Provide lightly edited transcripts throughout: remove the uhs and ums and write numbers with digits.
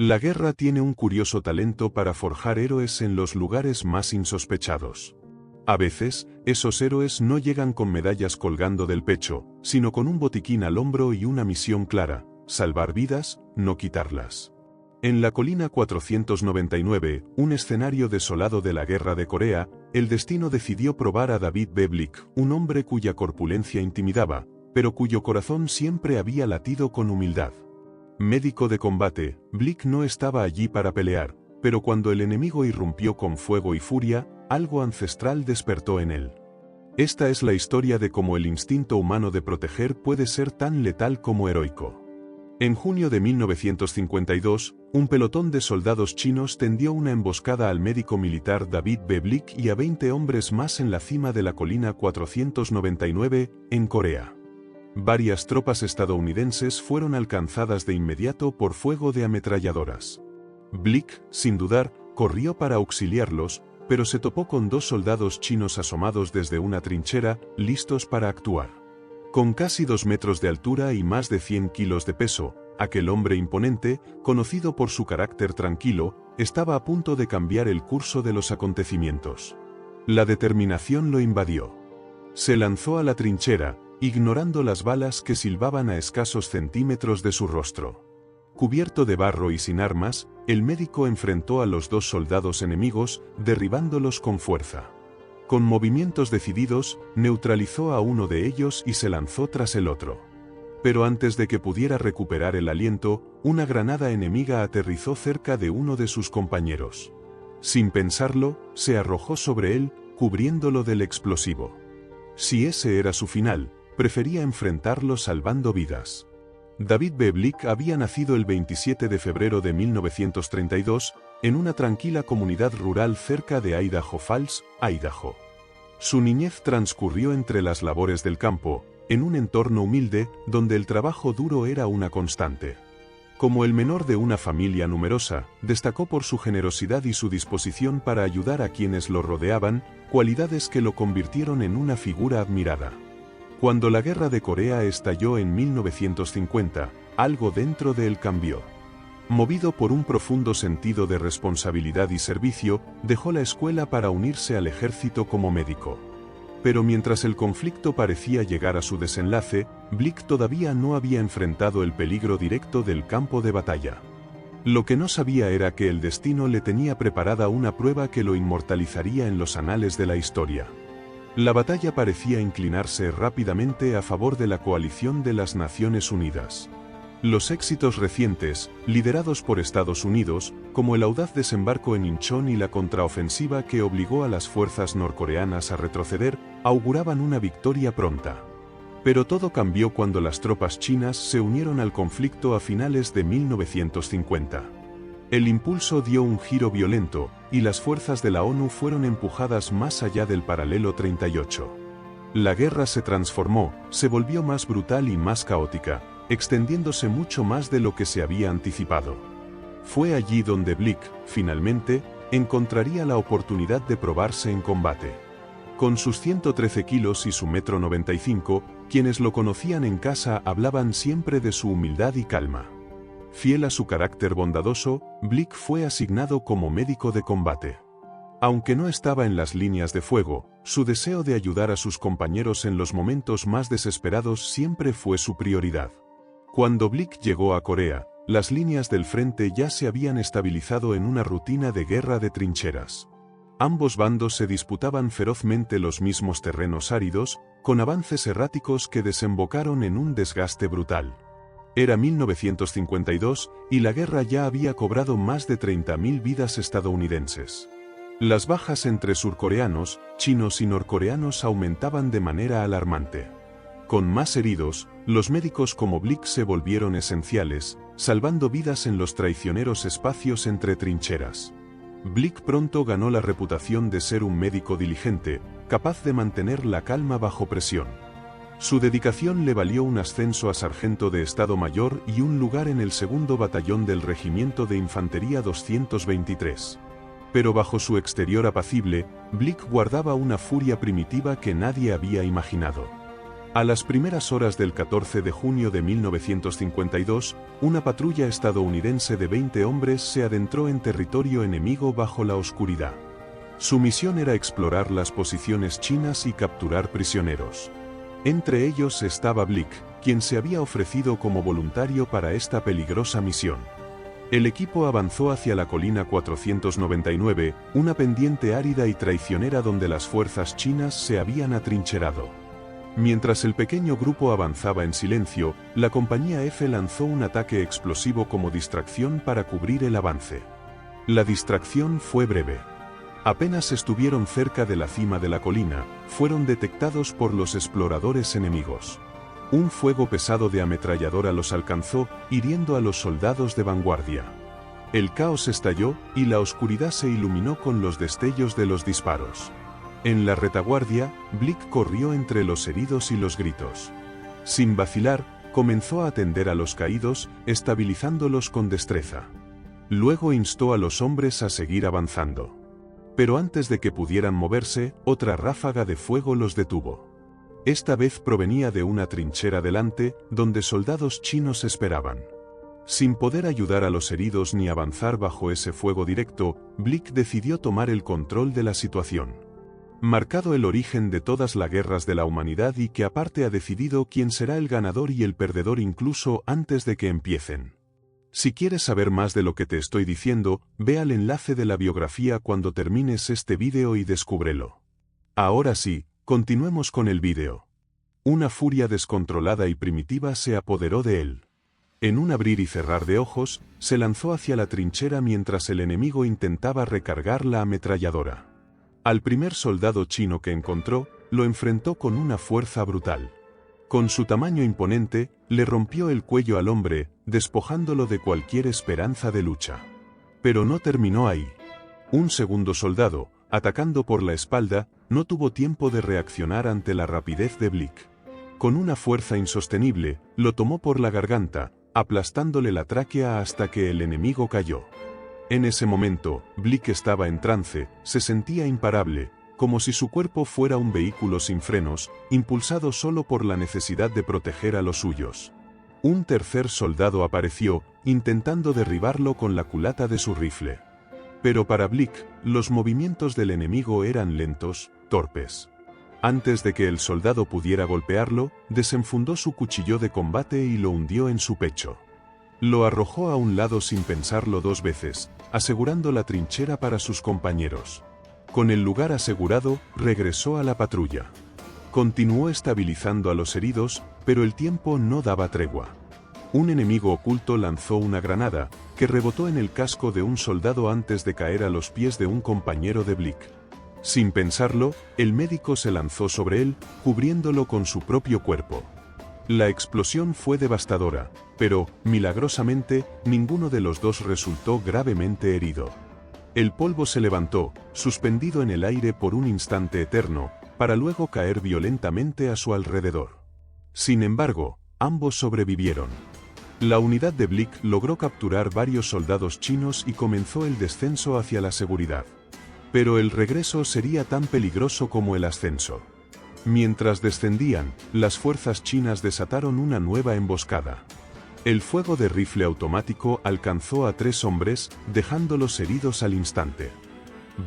La guerra tiene un curioso talento para forjar héroes en los lugares más insospechados. A veces, esos héroes no llegan con medallas colgando del pecho, sino con un botiquín al hombro y una misión clara: salvar vidas, no quitarlas. En la colina 499, un escenario desolado de la Guerra de Corea, el destino decidió probar a David B. Blick, un hombre cuya corpulencia intimidaba, pero cuyo corazón siempre había latido con humildad. Médico de combate, Blick no estaba allí para pelear, pero cuando el enemigo irrumpió con fuego y furia, algo ancestral despertó en él. Esta es la historia de cómo el instinto humano de proteger puede ser tan letal como heroico. En junio de 1952, un pelotón de soldados chinos tendió una emboscada al médico militar David B. Blick y a 20 hombres más en la cima de la colina 499, en Corea. Varias tropas estadounidenses fueron alcanzadas de inmediato por fuego de ametralladoras. Blick, sin dudar, corrió para auxiliarlos, pero se topó con 2 soldados chinos asomados desde una trinchera, listos para actuar. Con casi 2 metros de altura y más de 100 kilos de peso, aquel hombre imponente, conocido por su carácter tranquilo, estaba a punto de cambiar el curso de los acontecimientos. La determinación lo invadió. Se lanzó a la trinchera, ignorando las balas que silbaban a escasos centímetros de su rostro. Cubierto de barro y sin armas, el médico enfrentó a los 2 soldados enemigos, derribándolos con fuerza. Con movimientos decididos, neutralizó a uno de ellos y se lanzó tras el otro. Pero antes de que pudiera recuperar el aliento, una granada enemiga aterrizó cerca de uno de sus compañeros. Sin pensarlo, se arrojó sobre él, cubriéndolo del explosivo. Si ese era su final, prefería enfrentarlo salvando vidas. David B. Blick había nacido el 27 de febrero de 1932, en una tranquila comunidad rural cerca de Idaho Falls, Idaho. Su niñez transcurrió entre las labores del campo, en un entorno humilde, donde el trabajo duro era una constante. Como el menor de una familia numerosa, destacó por su generosidad y su disposición para ayudar a quienes lo rodeaban, cualidades que lo convirtieron en una figura admirada. Cuando la Guerra de Corea estalló en 1950, algo dentro de él cambió. Movido por un profundo sentido de responsabilidad y servicio, dejó la escuela para unirse al ejército como médico. Pero mientras el conflicto parecía llegar a su desenlace, Blick todavía no había enfrentado el peligro directo del campo de batalla. Lo que no sabía era que el destino le tenía preparada una prueba que lo inmortalizaría en los anales de la historia. La batalla parecía inclinarse rápidamente a favor de la coalición de las Naciones Unidas. Los éxitos recientes, liderados por Estados Unidos, como el audaz desembarco en Inchón y la contraofensiva que obligó a las fuerzas norcoreanas a retroceder, auguraban una victoria pronta. Pero todo cambió cuando las tropas chinas se unieron al conflicto a finales de 1950. El impulso dio un giro violento, y las fuerzas de la ONU fueron empujadas más allá del paralelo 38. La guerra se transformó, se volvió más brutal y más caótica, extendiéndose mucho más de lo que se había anticipado. Fue allí donde Blick, finalmente, encontraría la oportunidad de probarse en combate. Con sus 113 kilos y su 1,95 m, quienes lo conocían en casa hablaban siempre de su humildad y calma. Fiel a su carácter bondadoso, Blick fue asignado como médico de combate. Aunque no estaba en las líneas de fuego, su deseo de ayudar a sus compañeros en los momentos más desesperados siempre fue su prioridad. Cuando Blick llegó a Corea, las líneas del frente ya se habían estabilizado en una rutina de guerra de trincheras. Ambos bandos se disputaban ferozmente los mismos terrenos áridos, con avances erráticos que desembocaron en un desgaste brutal. Era 1952, y la guerra ya había cobrado más de 30.000 vidas estadounidenses. Las bajas entre surcoreanos, chinos y norcoreanos aumentaban de manera alarmante. Con más heridos, los médicos como Blick se volvieron esenciales, salvando vidas en los traicioneros espacios entre trincheras. Blick pronto ganó la reputación de ser un médico diligente, capaz de mantener la calma bajo presión. Su dedicación le valió un ascenso a sargento de Estado Mayor y un lugar en el 2º Batallón del Regimiento de Infantería 223. Pero bajo su exterior apacible, Blick guardaba una furia primitiva que nadie había imaginado. A las primeras horas del 14 de junio de 1952, una patrulla estadounidense de 20 hombres se adentró en territorio enemigo bajo la oscuridad. Su misión era explorar las posiciones chinas y capturar prisioneros. Entre ellos estaba Blick, quien se había ofrecido como voluntario para esta peligrosa misión. El equipo avanzó hacia la colina 499, una pendiente árida y traicionera donde las fuerzas chinas se habían atrincherado. Mientras el pequeño grupo avanzaba en silencio, la compañía F lanzó un ataque explosivo como distracción para cubrir el avance. La distracción fue breve. Apenas estuvieron cerca de la cima de la colina, fueron detectados por los exploradores enemigos. Un fuego pesado de ametralladora los alcanzó, hiriendo a los soldados de vanguardia. El caos estalló, y la oscuridad se iluminó con los destellos de los disparos. En la retaguardia, Blick corrió entre los heridos y los gritos. Sin vacilar, comenzó a atender a los caídos, estabilizándolos con destreza. Luego instó a los hombres a seguir avanzando. Pero antes de que pudieran moverse, otra ráfaga de fuego los detuvo. Esta vez provenía de una trinchera delante, donde soldados chinos esperaban. Sin poder ayudar a los heridos ni avanzar bajo ese fuego directo, Blick decidió tomar el control de la situación. Marcado el origen de todas las guerras de la humanidad y que aparte ha decidido quién será el ganador y el perdedor incluso antes de que empiecen. Si quieres saber más de lo que te estoy diciendo, ve al enlace de la biografía cuando termines este vídeo y descúbrelo. Ahora sí, continuemos con el vídeo. Una furia descontrolada y primitiva se apoderó de él. En un abrir y cerrar de ojos, se lanzó hacia la trinchera mientras el enemigo intentaba recargar la ametralladora. Al primer soldado chino que encontró, lo enfrentó con una fuerza brutal. Con su tamaño imponente, le rompió el cuello al hombre, despojándolo de cualquier esperanza de lucha. Pero no terminó ahí. Un segundo soldado, atacando por la espalda, no tuvo tiempo de reaccionar ante la rapidez de Blick. Con una fuerza insostenible, lo tomó por la garganta, aplastándole la tráquea hasta que el enemigo cayó. En ese momento, Blick estaba en trance, se sentía imparable, como si su cuerpo fuera un vehículo sin frenos, impulsado solo por la necesidad de proteger a los suyos. Un tercer soldado apareció, intentando derribarlo con la culata de su rifle. Pero para Blick, los movimientos del enemigo eran lentos, torpes. Antes de que el soldado pudiera golpearlo, desenfundó su cuchillo de combate y lo hundió en su pecho. Lo arrojó a un lado sin pensarlo dos veces, asegurando la trinchera para sus compañeros. Con el lugar asegurado, regresó a la patrulla. Continuó estabilizando a los heridos, pero el tiempo no daba tregua. Un enemigo oculto lanzó una granada, que rebotó en el casco de un soldado antes de caer a los pies de un compañero de Blick. Sin pensarlo, el médico se lanzó sobre él, cubriéndolo con su propio cuerpo. La explosión fue devastadora, pero, milagrosamente, ninguno de los dos resultó gravemente herido. El polvo se levantó, suspendido en el aire por un instante eterno, para luego caer violentamente a su alrededor. Sin embargo, ambos sobrevivieron. La unidad de Blick logró capturar varios soldados chinos y comenzó el descenso hacia la seguridad. Pero el regreso sería tan peligroso como el ascenso. Mientras descendían, las fuerzas chinas desataron una nueva emboscada. El fuego de rifle automático alcanzó a 3 hombres, dejándolos heridos al instante.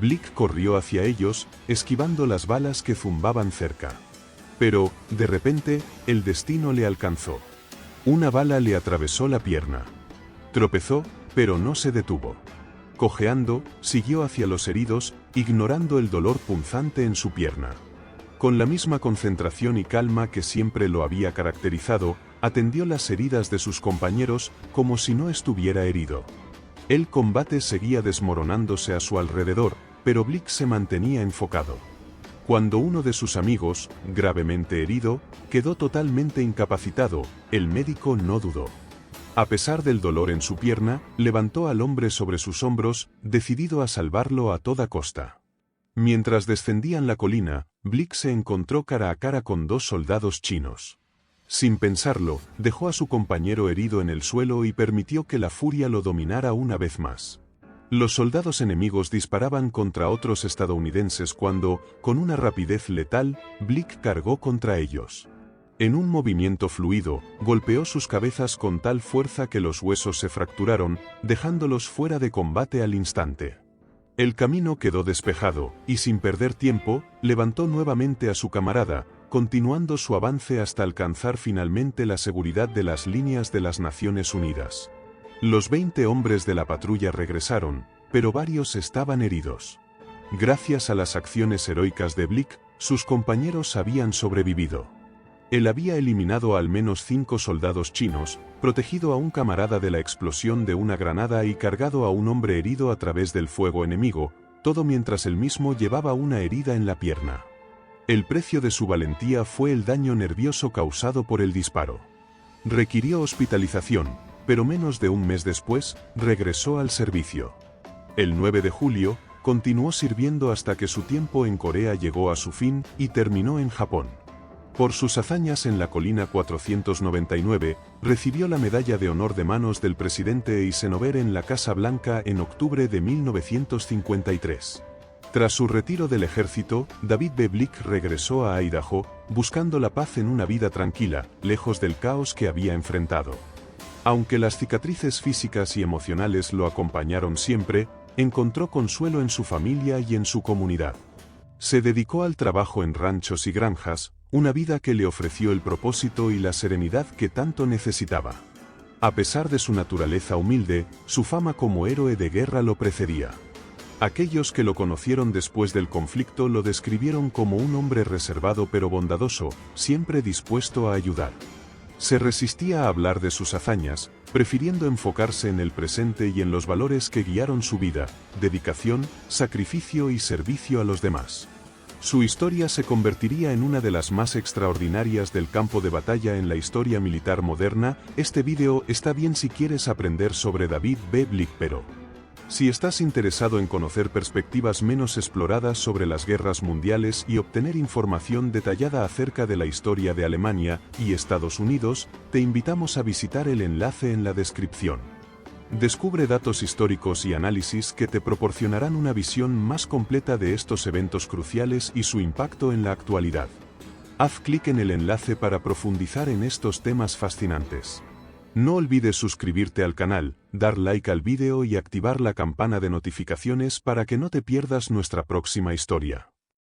Blick corrió hacia ellos, esquivando las balas que zumbaban cerca. Pero, de repente, el destino le alcanzó. Una bala le atravesó la pierna. Tropezó, pero no se detuvo. Cojeando, siguió hacia los heridos, ignorando el dolor punzante en su pierna. Con la misma concentración y calma que siempre lo había caracterizado, atendió las heridas de sus compañeros como si no estuviera herido. El combate seguía desmoronándose a su alrededor, pero Blick se mantenía enfocado. Cuando uno de sus amigos, gravemente herido, quedó totalmente incapacitado, el médico no dudó. A pesar del dolor en su pierna, levantó al hombre sobre sus hombros, decidido a salvarlo a toda costa. Mientras descendían la colina, Blick se encontró cara a cara con 2 soldados chinos. Sin pensarlo, dejó a su compañero herido en el suelo y permitió que la furia lo dominara una vez más. Los soldados enemigos disparaban contra otros estadounidenses cuando, con una rapidez letal, Blick cargó contra ellos. En un movimiento fluido, golpeó sus cabezas con tal fuerza que los huesos se fracturaron, dejándolos fuera de combate al instante. El camino quedó despejado, y sin perder tiempo, levantó nuevamente a su camarada, continuando su avance hasta alcanzar finalmente la seguridad de las líneas de las Naciones Unidas. Los 20 hombres de la patrulla regresaron, pero varios estaban heridos. Gracias a las acciones heroicas de Blick, sus compañeros habían sobrevivido. Él había eliminado a al menos 5 soldados chinos, protegido a un camarada de la explosión de una granada y cargado a un hombre herido a través del fuego enemigo, todo mientras él mismo llevaba una herida en la pierna. El precio de su valentía fue el daño nervioso causado por el disparo. Requirió hospitalización, pero menos de un mes después, regresó al servicio. El 9 de julio, continuó sirviendo hasta que su tiempo en Corea llegó a su fin y terminó en Japón. Por sus hazañas en la colina 499, recibió la Medalla de Honor de manos del presidente Eisenhower en la Casa Blanca en octubre de 1953. Tras su retiro del ejército, David B. Blick regresó a Idaho, buscando la paz en una vida tranquila, lejos del caos que había enfrentado. Aunque las cicatrices físicas y emocionales lo acompañaron siempre, encontró consuelo en su familia y en su comunidad. Se dedicó al trabajo en ranchos y granjas, una vida que le ofreció el propósito y la serenidad que tanto necesitaba. A pesar de su naturaleza humilde, su fama como héroe de guerra lo precedía. Aquellos que lo conocieron después del conflicto lo describieron como un hombre reservado pero bondadoso, siempre dispuesto a ayudar. Se resistía a hablar de sus hazañas, prefiriendo enfocarse en el presente y en los valores que guiaron su vida: dedicación, sacrificio y servicio a los demás. Su historia se convertiría en una de las más extraordinarias del campo de batalla en la historia militar moderna. Este vídeo está bien si quieres aprender sobre David B. Blick, pero si estás interesado en conocer perspectivas menos exploradas sobre las guerras mundiales y obtener información detallada acerca de la historia de Alemania y Estados Unidos, te invitamos a visitar el enlace en la descripción. Descubre datos históricos y análisis que te proporcionarán una visión más completa de estos eventos cruciales y su impacto en la actualidad. Haz clic en el enlace para profundizar en estos temas fascinantes. No olvides suscribirte al canal, dar like al vídeo y activar la campana de notificaciones para que no te pierdas nuestra próxima historia.